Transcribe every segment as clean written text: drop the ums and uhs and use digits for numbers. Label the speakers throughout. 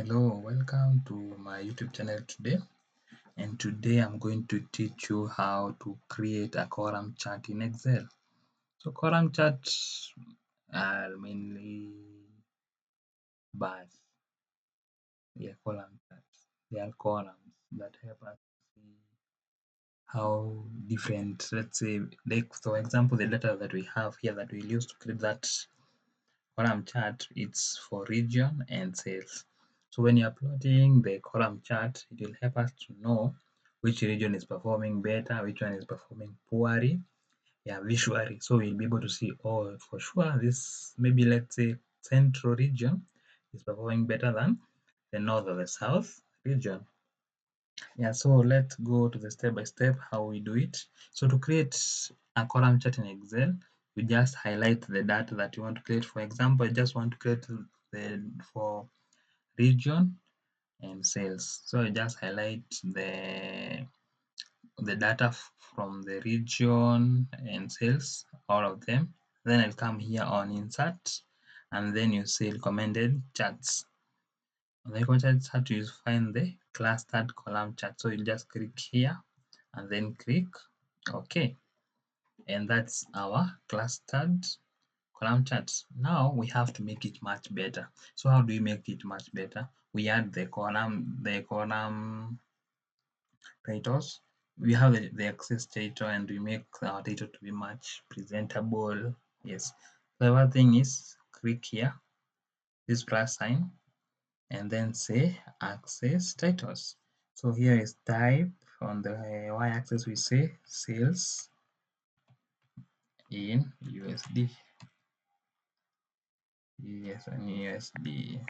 Speaker 1: Hello, welcome to my YouTube channel today. And today I'm going to teach you how to create a column chart in Excel. So column charts are mainly bars. Column charts. They are columns that help us see how different, let's say, like for example, the data that we have here that we'll use to create that column chart, it's for region and sales. So when you're plotting the column chart, it will help us to know which region is performing better, which one is performing poorly, visually. So we'll be able to see, oh, for sure, this maybe let's say central region is performing better than the north or the south region. So let's go to the step by step how we do it. So to create a column chart in Excel, you just highlight the data that you want to create. For example, I just want to create for region and sales. So I just highlight the data from the region and sales, all of them. Then I'll come here on insert, and then you say recommended charts. On the recommended chart, you find the clustered column chart. So you just click here and then click OK. And that's our clustered column chart. Now we have to make it much better. So how do we make it much better? We add the column titles. We have the access title, and we make our title to be much presentable. Yes. The other thing is click here, this plus sign, and then say access titles. So here is type. On the y-axis we say sales in USD. Yes, in USD.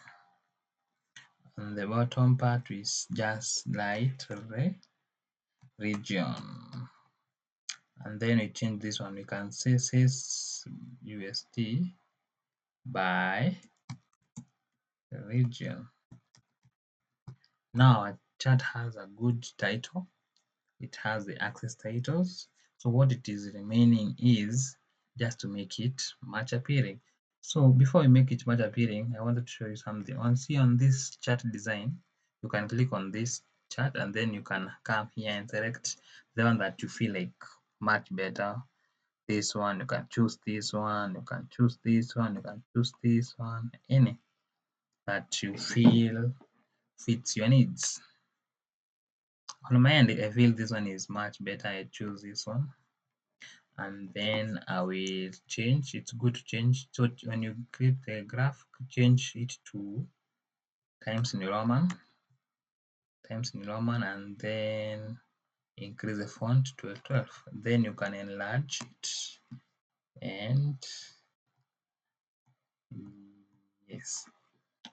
Speaker 1: On the bottom part is just light region, and then we change this one. We can say sales USD by region. Now our chart has a good title. It has the access titles. So what it is remaining is just to make it much appealing. So before we make it much appealing, I wanted to show you something. See on this chart design, you can click on this chart and then you can come here and select the one that you feel like much better. This one, you can choose this one, you can choose this one, you can choose this one, any that you feel fits your needs. On my end, I feel this one is much better. I choose this one, and then I will change. It's good to change. So when you create the graph, change it to Times New Roman, and then increase the font to 12. Then you can enlarge it, and yes.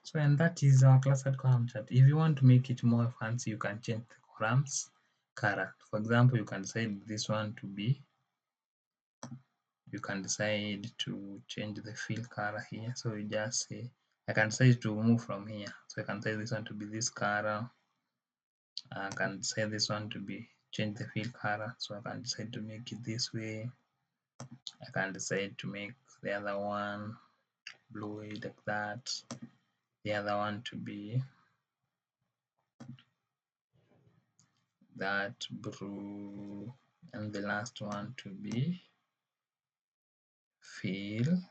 Speaker 1: So and that is our clustered column chart. If you want to make it more fancy, you can change the columns color. For example, you can decide this one to be, you can decide to change the fill color here. So you just say, I can decide to move from here. So I can say this one to be this color. I can say this one to be change the fill color. So I can decide to make it this way. I can decide to make the other one blue like that. The other one to be that blue, and the last one to be fill,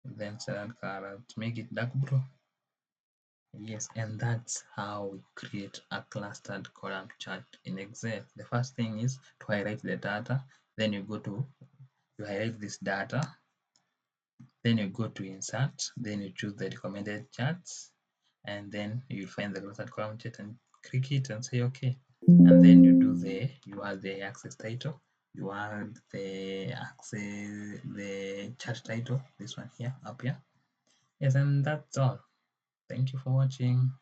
Speaker 1: then select color to make it dark blue. Yes, and that's how we create a clustered column chart in Excel. The first thing is to highlight the data, then you highlight this data, then you go to insert, then you choose the recommended charts, and then you find the clustered column chart and click it and say okay. And then you add the access title, you add the chart title, this one here, up here. Yes, and that's all. Thank you for watching.